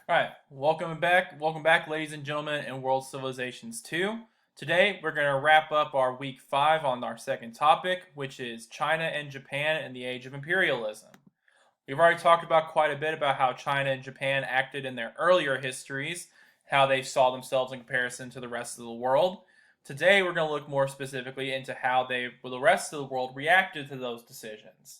All right, welcome back, ladies and gentlemen, in World Civilizations 2. Today, we're going to wrap up our week 5 on our second topic, which is China and Japan in the age of imperialism. We've already talked about quite a bit about how China and Japan acted in their earlier histories, how they saw themselves in comparison to the rest of the world. Today, we're going to look more specifically into how the rest of the world reacted to those decisions.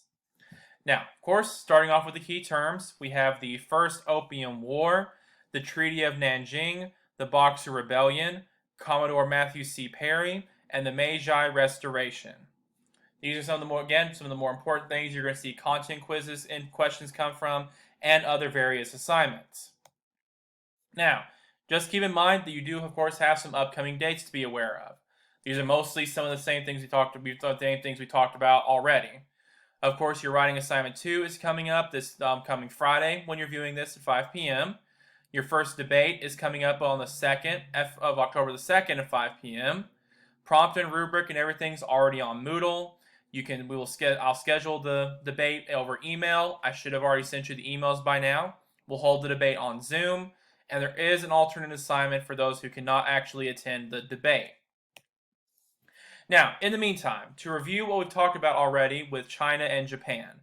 Now, of course, starting off with the key terms, we have the First Opium War, the Treaty of Nanjing, the Boxer Rebellion, Commodore Matthew C. Perry, and the Meiji Restoration. These are some of the more important things you're going to see content quizzes and questions come from, and other various assignments. Now, just keep in mind that you do, of course, have some upcoming dates to be aware of. These are mostly some of the same things we talked about already. Of course, your writing assignment 2 is coming up this coming Friday when you're viewing this at 5 p.m. Your first debate is coming up on the 2nd of October the 2nd at 5 p.m. Prompt and rubric and everything's already on Moodle. I'll schedule the debate over email. I should have already sent you the emails by now. We'll hold the debate on Zoom, and there is an alternate assignment for those who cannot actually attend the debate. Now, in the meantime, to review what we've talked about already with China and Japan,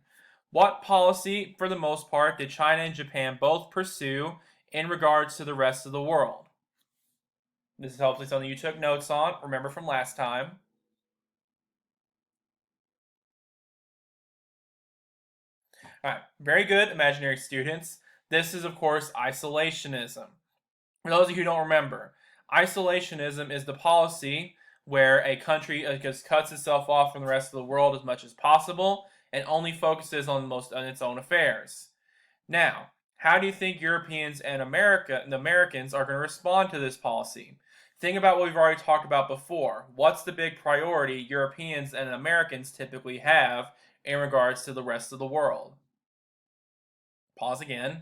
what policy, for the most part, did China and Japan both pursue in regards to the rest of the world? This is hopefully something you took notes on, remember from last time. All right, very good, imaginary students. This is, of course, isolationism. For those of you who don't remember, isolationism is the policy where a country just cuts itself off from the rest of the world as much as possible and only focuses on its own affairs. Now, how do you think Europeans and the Americans are going to respond to this policy? Think about what we've already talked about before. What's the big priority Europeans and Americans typically have in regards to the rest of the world? Pause again.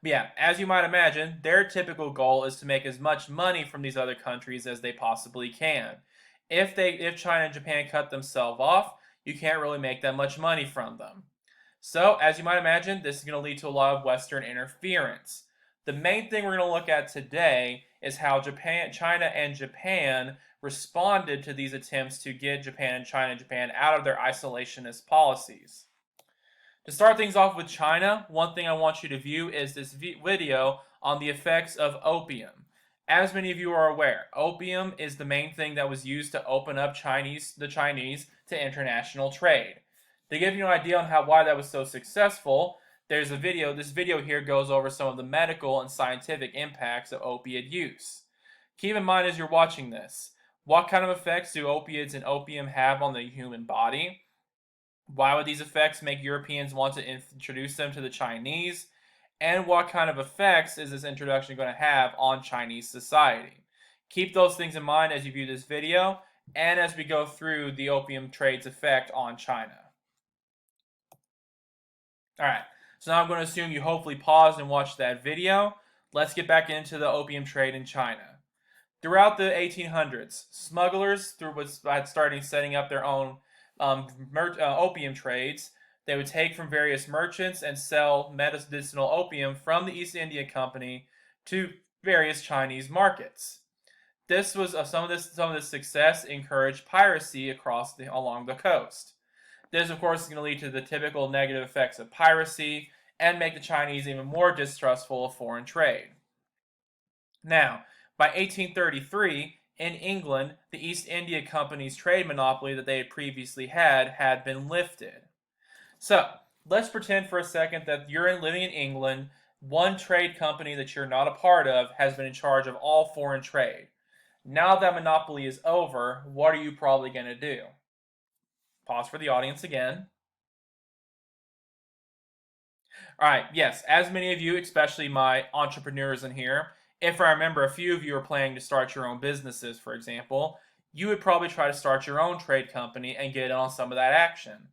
But yeah, as you might imagine, their typical goal is to make as much money from these other countries as they possibly can. If China and Japan cut themselves off, you can't really make that much money from them. So, as you might imagine, this is going to lead to a lot of Western interference. The main thing we're going to look at today is how China and Japan responded to these attempts to get China and Japan out of their isolationist policies. To start things off with China, one thing I want you to view is this video on the effects of opium. As many of you are aware, opium is the main thing that was used to open up the Chinese to international trade. To give you an idea on why that was so successful, there's a video. This video here goes over some of the medical and scientific impacts of opiate use. Keep in mind as you're watching this, what kind of effects do opiates and opium have on the human body? Why would these effects make Europeans want to introduce them to the Chinese? And what kind of effects is this introduction going to have on Chinese society? Keep those things in mind as you view this video and as we go through the opium trade's effect on China. Alright, so now I'm going to assume you hopefully paused and watched that video. Let's get back into the opium trade in China. Throughout the 1800s, smugglers had started setting up their own opium trades. They would take from various merchants and sell medicinal opium from the East India Company to various Chinese markets. This was some of this success encouraged piracy along the coast. This, of course, is going to lead to the typical negative effects of piracy and make the Chinese even more distrustful of foreign trade. Now, by 1833, in England, the East India Company's trade monopoly that they had previously had been lifted. So, let's pretend for a second that you're living in England. One trade company that you're not a part of has been in charge of all foreign trade. Now that monopoly is over, what are you probably going to do? Pause for the audience again. Alright, yes, as many of you, especially my entrepreneurs in here, if I remember a few of you are planning to start your own businesses, for example, you would probably try to start your own trade company and get in on some of that action.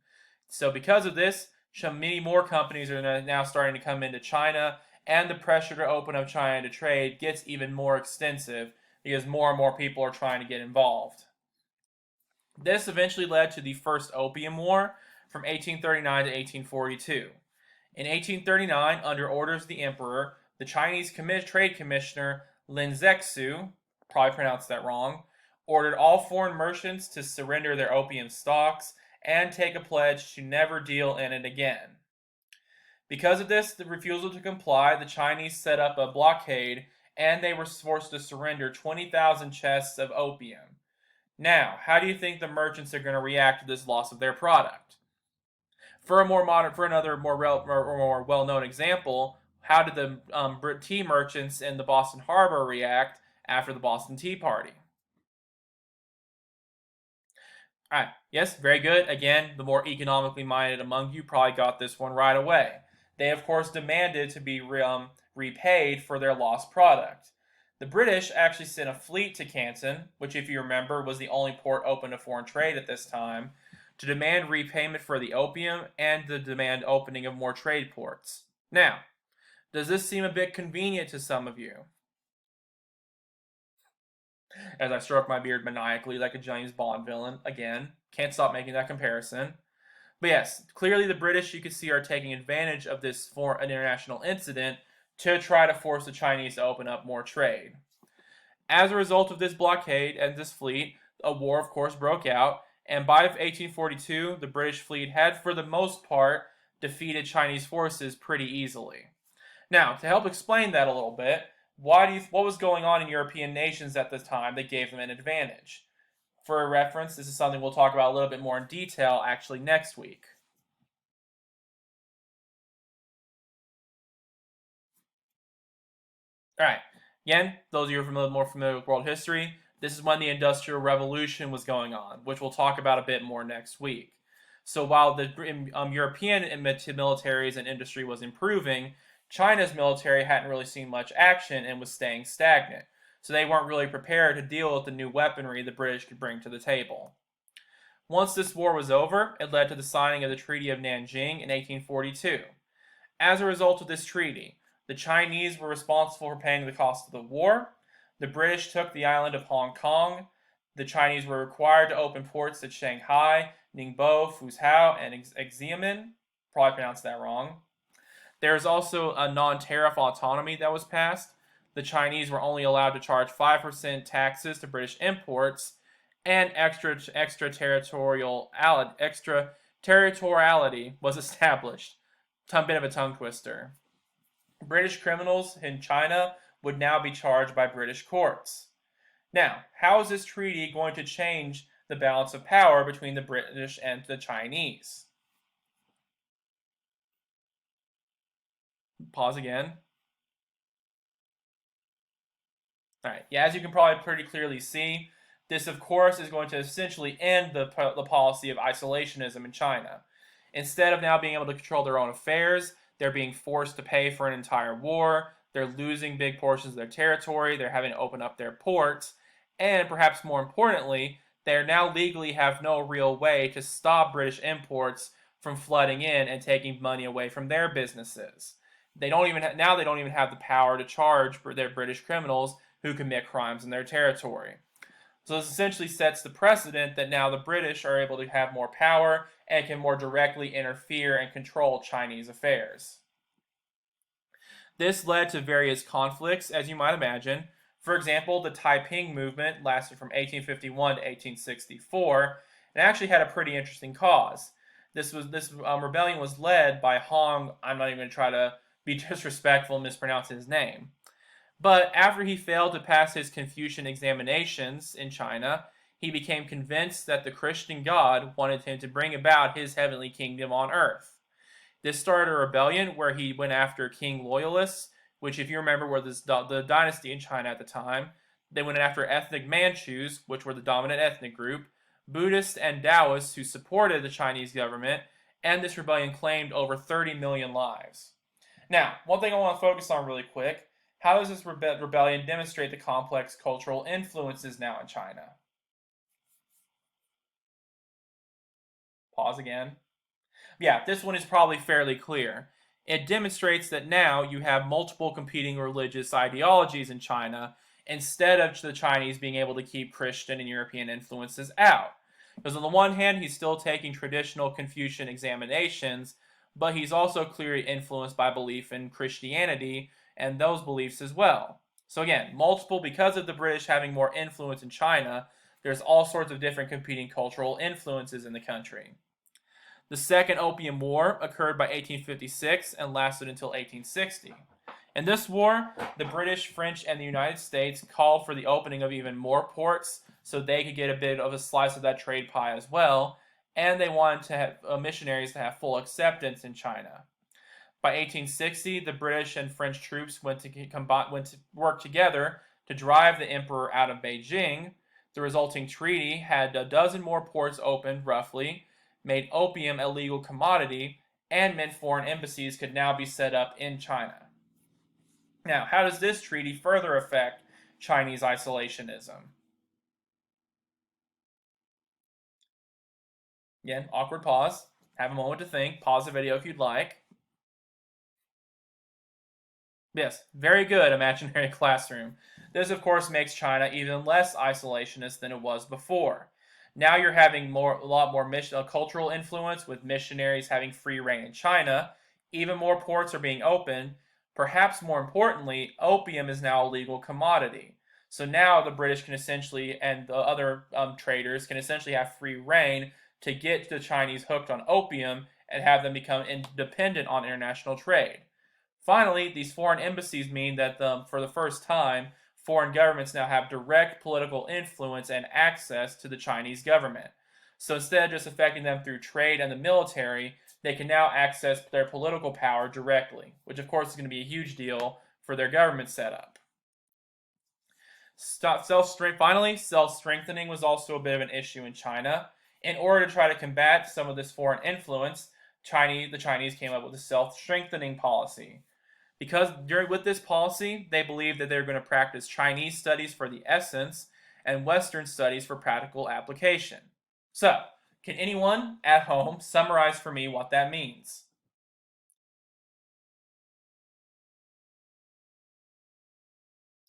So because of this, many more companies are now starting to come into China, and the pressure to open up China to trade gets even more extensive because more and more people are trying to get involved. This eventually led to the First Opium War from 1839 to 1842. In 1839, under orders of the emperor, the Chinese Trade Commissioner Lin Zexu, probably pronounced that wrong, ordered all foreign merchants to surrender their opium stocks and take a pledge to never deal in it again. Because of this, the refusal to comply, the Chinese set up a blockade and they were forced to surrender 20,000 chests of opium. Now, how do you think the merchants are going to react to this loss of their product? For another more well-known example, how did the tea merchants in the Boston Harbor react after the Boston Tea Party? All right, yes, very good. Again, the more economically minded among you probably got this one right away. They, of course, demanded to be repaid for their lost product. The British actually sent a fleet to Canton, which, if you remember, was the only port open to foreign trade at this time, to demand repayment for the opium and to demand opening of more trade ports. Now, does this seem a bit convenient to some of you? As I stroke my beard maniacally like a James Bond villain, again, can't stop making that comparison. But yes, clearly the British, you can see, are taking advantage of this for an international incident to try to force the Chinese to open up more trade. As a result of this blockade and this fleet, a war, of course, broke out, and by 1842, the British fleet had, for the most part, defeated Chinese forces pretty easily. Now, to help explain that a little bit, what was going on in European nations at the time that gave them an advantage? For reference, this is something we'll talk about a little bit more in detail actually next week. Alright, again, those of you who are more familiar with world history, this is when the Industrial Revolution was going on, which we'll talk about a bit more next week. So while the European militaries and industry was improving, China's military hadn't really seen much action and was staying stagnant. So they weren't really prepared to deal with the new weaponry the British could bring to the table. Once this war was over, it led to the signing of the Treaty of Nanjing in 1842. As a result of this treaty, the Chinese were responsible for paying the cost of the war. The British took the island of Hong Kong. The Chinese were required to open ports at Shanghai, Ningbo, Fuzhou, and Xiamen. Probably pronounced that wrong. There was also a non-tariff autonomy that was passed. The Chinese were only allowed to charge 5% taxes to British imports, and extraterritoriality was established. A bit of a tongue twister. British criminals in China would now be charged by British courts. Now, how is this treaty going to change the balance of power between the British and the Chinese? Pause again. Alright, yeah, as you can probably pretty clearly see, this, of course, is going to essentially end the policy of isolationism in China. Instead of now being able to control their own affairs, they're being forced to pay for an entire war, they're losing big portions of their territory, they're having to open up their ports, and perhaps more importantly, they now legally have no real way to stop British imports from flooding in and taking money away from their businesses. They don't even have the power to charge their British criminals who commit crimes in their territory. So this essentially sets the precedent that now the British are able to have more power and can more directly interfere and control Chinese affairs. This led to various conflicts, as you might imagine. For example, the Taiping movement lasted from 1851 to 1864 and actually had a pretty interesting cause. This rebellion was led by Hong. I'm not even going to try to be disrespectful and mispronounce his name. But after he failed to pass his Confucian examinations in China, he became convinced that the Christian God wanted him to bring about his heavenly kingdom on earth. This started a rebellion where he went after king loyalists, which, if you remember, were the dynasty in China at the time. They went after ethnic Manchus, which were the dominant ethnic group, Buddhists and Taoists who supported the Chinese government, and this rebellion claimed over 30 million lives. Now, one thing I want to focus on really quick: how does this rebellion demonstrate the complex cultural influences now in China? Pause again. Yeah, this one is probably fairly clear. It demonstrates that now you have multiple competing religious ideologies in China instead of the Chinese being able to keep Christian and European influences out. Because on the one hand, he's still taking traditional Confucian examinations, but he's also clearly influenced by belief in Christianity and those beliefs as well. So again, multiple, because of the British having more influence in China, there's all sorts of different competing cultural influences in the country. The Second Opium War occurred by 1856 and lasted until 1860. In this war, the British, French, and the United States called for the opening of even more ports so they could get a bit of a slice of that trade pie as well, and they wanted to have missionaries to have full acceptance in China. By 1860, the British and French troops went to work together to drive the emperor out of Beijing. The resulting treaty had a dozen more ports opened, roughly, made opium a legal commodity, and meant foreign embassies could now be set up in China. Now, how does this treaty further affect Chinese isolationism? Again, awkward pause. Have a moment to think. Pause the video if you'd like. Yes, very good, imaginary classroom. This, of course, makes China even less isolationist than it was before. Now you're having a lot more cultural influence with missionaries having free reign in China. Even more ports are being opened. Perhaps more importantly, opium is now a legal commodity. So now the British can essentially, and the other traders can essentially have free reign to get the Chinese hooked on opium and have them become independent on international trade. Finally, these foreign embassies mean that for the first time, foreign governments now have direct political influence and access to the Chinese government. So instead of just affecting them through trade and the military, they can now access their political power directly, which of course is going to be a huge deal for their government setup. Finally, self-strengthening was also a bit of an issue in China. In order to try to combat some of this foreign influence, the Chinese came up with a self-strengthening policy. Because with this policy, they believed that they were going to practice Chinese studies for the essence and Western studies for practical application. So, can anyone at home summarize for me what that means?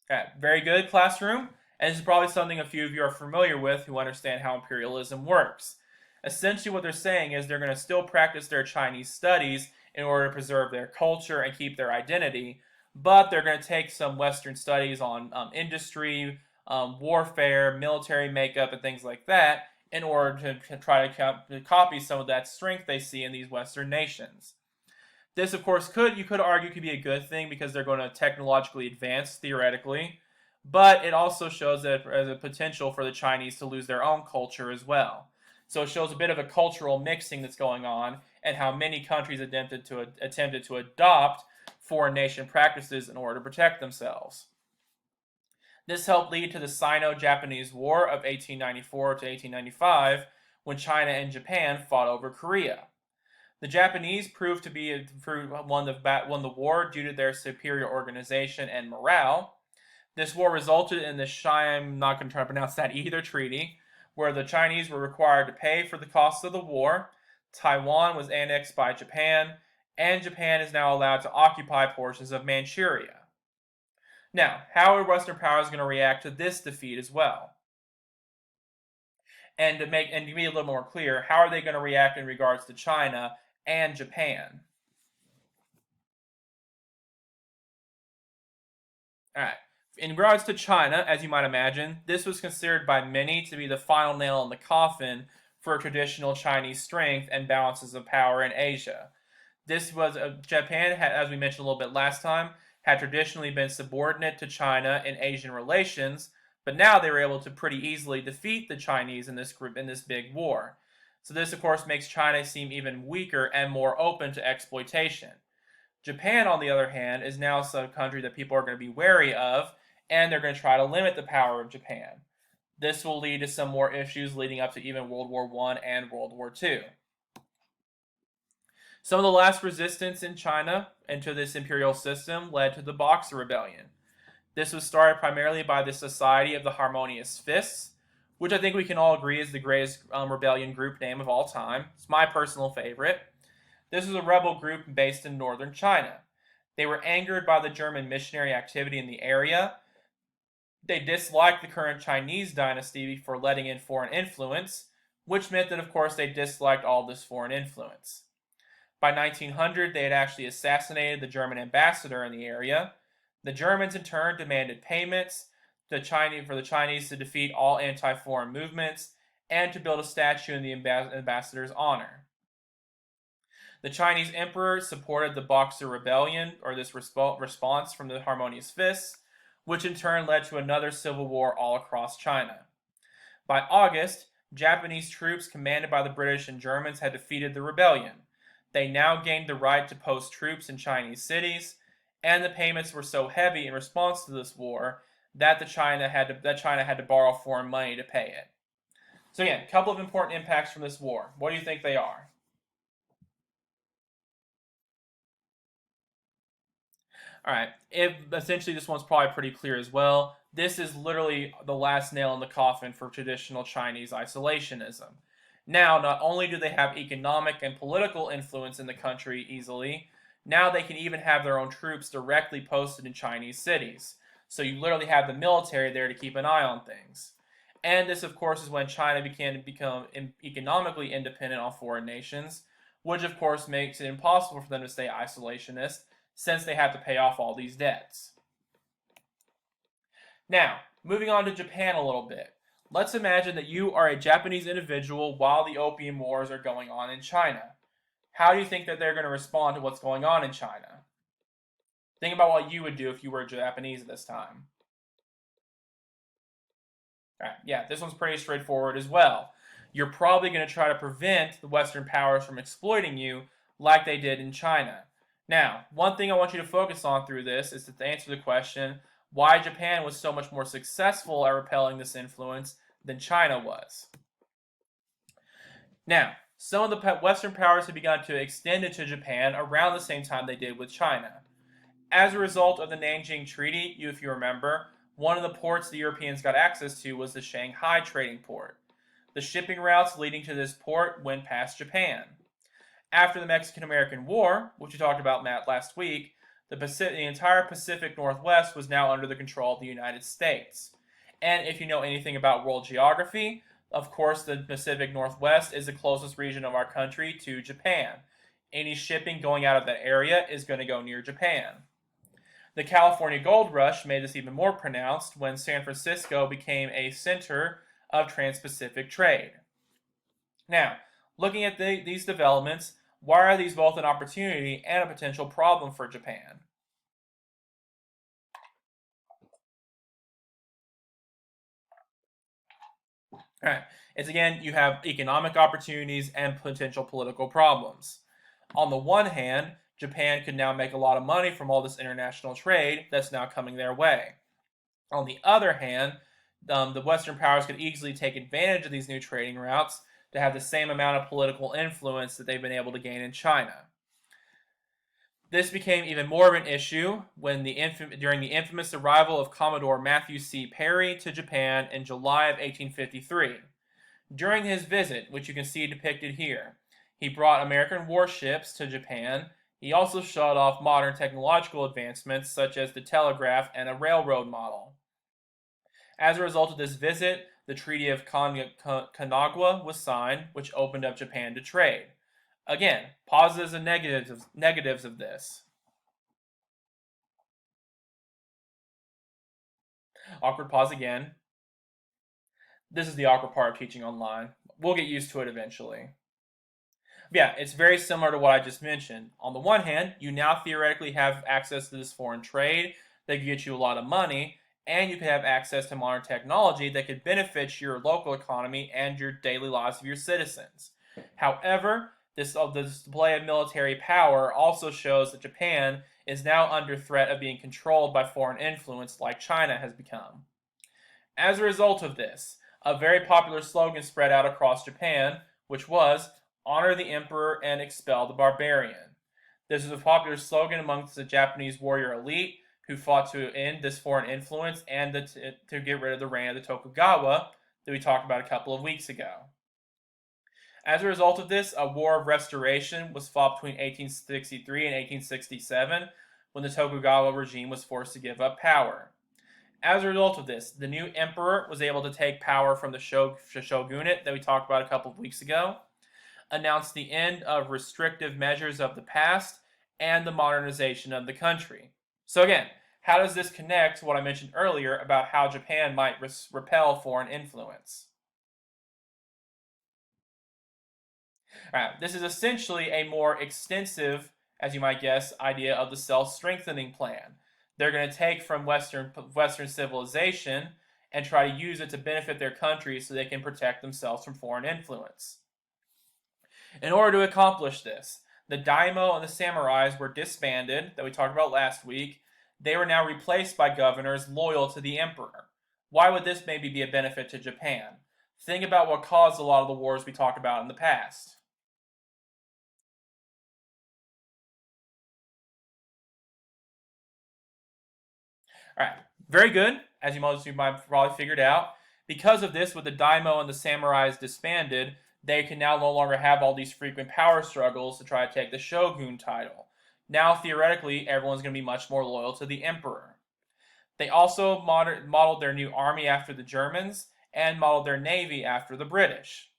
Okay, very good, classroom. And this is probably something a few of you are familiar with who understand how imperialism works. Essentially, what they're saying is they're going to still practice their Chinese studies in order to preserve their culture and keep their identity, but they're going to take some Western studies on industry, warfare, military makeup, and things like that in order to try to copy some of that strength they see in these Western nations. This, of course, you could argue could be a good thing because they're going to technologically advance theoretically, but it also shows that as a potential for the Chinese to lose their own culture as well. So it shows a bit of a cultural mixing that's going on and how many countries attempted to adopt foreign nation practices in order to protect themselves. This helped lead to the Sino-Japanese War of 1894 to 1895, when China and Japan fought over Korea. The Japanese proved to won the war due to their superior organization and morale. This war resulted in the I'm not going to try to pronounce that either, treaty, where the Chinese were required to pay for the cost of the war. Taiwan was annexed by Japan, and Japan is now allowed to occupy portions of Manchuria. Now, how are Western powers going to react to this defeat as well? And to be a little more clear, how are they going to react in regards to China and Japan? Alright, in regards to China, as you might imagine, this was considered by many to be the final nail in the coffin for traditional Chinese strength and balances of power in Asia. Japan, as we mentioned a little bit last time, had traditionally been subordinate to China in Asian relations, but now they were able to pretty easily defeat the Chinese in this big war. So this, of course, makes China seem even weaker and more open to exploitation. Japan, on the other hand, is now a country that people are going to be wary of, and they're going to try to limit the power of Japan. This will lead to some more issues leading up to even World War I and World War II. Some of the last resistance in China into this imperial system led to the Boxer Rebellion. This was started primarily by the Society of the Harmonious Fists, which I think we can all agree is the greatest rebellion group name of all time. It's my personal favorite. This was a rebel group based in northern China. They were angered by the German missionary activity in the area. They disliked the current Chinese dynasty for letting in foreign influence, which meant that, of course, they disliked all this foreign influence. By 1900, they had actually assassinated the German ambassador in the area. The Germans, in turn, demanded payments for the Chinese to defeat all anti-foreign movements and to build a statue in the ambassador's honor. The Chinese emperor supported the Boxer Rebellion, or this response from the Harmonious Fists, which in turn led to another civil war all across China. By August, Japanese troops commanded by the British and Germans had defeated the rebellion. They now gained the right to post troops in Chinese cities, and the payments were so heavy in response to this war that China had to borrow foreign money to pay it. So again, a couple of important impacts from this war. What do you think they are? All right, essentially this one's probably pretty clear as well. This is literally the last nail in the coffin for traditional Chinese isolationism. Now, not only do they have economic and political influence in the country easily, now they can even have their own troops directly posted in Chinese cities. So you literally have the military there to keep an eye on things. And this, of course, is when China began to become economically independent on foreign nations, which, of course, makes it impossible for them to stay isolationist, since they have to pay off all these debts. Now, moving on to Japan a little bit. Let's imagine that you are a Japanese individual while the Opium Wars are going on in China. How do you think that they're going to respond to what's going on in China? Think about what you would do if you were Japanese at this time. Right, yeah, this one's pretty straightforward as well. You're probably going to try to prevent the Western powers from exploiting you like they did in China. Now, one thing I want you to focus on through this is to answer the question why Japan was so much more successful at repelling this influence than China was. Now, some of the Western powers had begun to extend into Japan around the same time they did with China. As a result of the Nanjing Treaty, if you remember, one of the ports the Europeans got access to was the Shanghai trading port. The shipping routes leading to this port went past Japan. After the Mexican-American War, which we talked about, Matt, last week, the entire Pacific Northwest was now under the control of the United States. And if you know anything about world geography, of course, the Pacific Northwest is the closest region of our country to Japan. Any shipping going out of that area is going to go near Japan. The California Gold Rush made this even more pronounced when San Francisco became a center of trans-Pacific trade. Now, looking at these developments, why are these both an opportunity and a potential problem for Japan? All right. It's again, you have economic opportunities and potential political problems. On the one hand, Japan could now make a lot of money from all this international trade that's now coming their way. On the other hand, the Western powers could easily take advantage of these new trading routes to have the same amount of political influence that they've been able to gain in China. This became even more of an issue when during the infamous arrival of Commodore Matthew C. Perry to Japan in July of 1853. During his visit, which you can see depicted here, he brought American warships to Japan. He also showed off modern technological advancements such as the telegraph and a railroad model. As a result of this visit, the Treaty of Kanagawa was signed, which opened up Japan to trade. Again, positives and negatives of this. Awkward pause again. This is the awkward part of teaching online. We'll get used to it eventually. Yeah, it's very similar to what I just mentioned. On the one hand, you now theoretically have access to this foreign trade that can get you a lot of money, and you can have access to modern technology that could benefit your local economy and your daily lives of your citizens. However, this display of military power also shows that Japan is now under threat of being controlled by foreign influence like China has become. As a result of this, a very popular slogan spread out across Japan, which was, "Honor the Emperor and expel the barbarian." This is a popular slogan amongst the Japanese warrior elite who fought to end this foreign influence and to get rid of the reign of the Tokugawa that we talked about a couple of weeks ago. As a result of this, a war of restoration was fought between 1863 and 1867 when the Tokugawa regime was forced to give up power. As a result of this, the new emperor was able to take power from the shogunate that we talked about a couple of weeks ago. announced the end of restrictive measures of the past and the modernization of the country. So again, how does this connect to what I mentioned earlier about how Japan might repel foreign influence? All right, this is essentially a more extensive, as you might guess, idea of the self-strengthening plan. They're going to take from Western civilization and try to use it to benefit their country so they can protect themselves from foreign influence. In order to accomplish this, the daimyo and the samurais were disbanded, that we talked about last week. They were now replaced by governors loyal to the emperor. Why would this maybe be a benefit to Japan? Think about what caused a lot of the wars we talked about in the past. All right, very good, as you might have probably figured out. Because of this, with the daimyo and the samurais disbanded, they can now no longer have all these frequent power struggles to try to take the shogun title. Now, theoretically, everyone's going to be much more loyal to the emperor. They also modeled their new army after the Germans and modeled their navy after the British.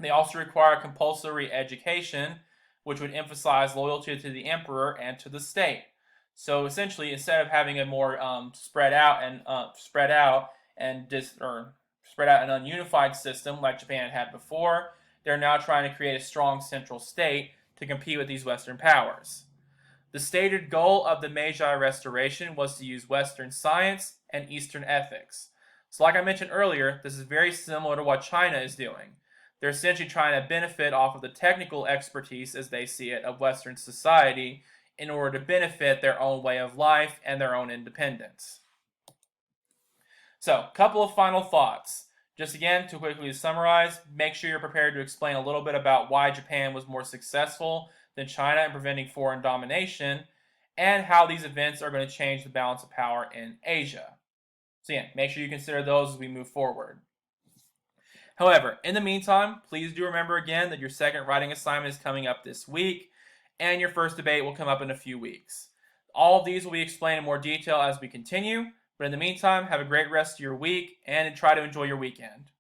They also require compulsory education, which would emphasize loyalty to the emperor and to the state. So essentially, instead of having a more spread out and ununified system like Japan had before, they're now trying to create a strong central state to compete with these Western powers. The stated goal of the Meiji Restoration was to use Western science and Eastern ethics. So like I mentioned earlier, this is very similar to what China is doing. They're essentially trying to benefit off of the technical expertise, as they see it, of Western society in order to benefit their own way of life and their own independence. So, a couple of final thoughts. Just again, to quickly summarize, make sure you're prepared to explain a little bit about why Japan was more successful than China in preventing foreign domination, and how these events are going to change the balance of power in Asia. So again, make sure you consider those as we move forward. However, in the meantime, please do remember again that your second writing assignment is coming up this week, and your first debate will come up in a few weeks. All of these will be explained in more detail as we continue, but in the meantime, have a great rest of your week and try to enjoy your weekend.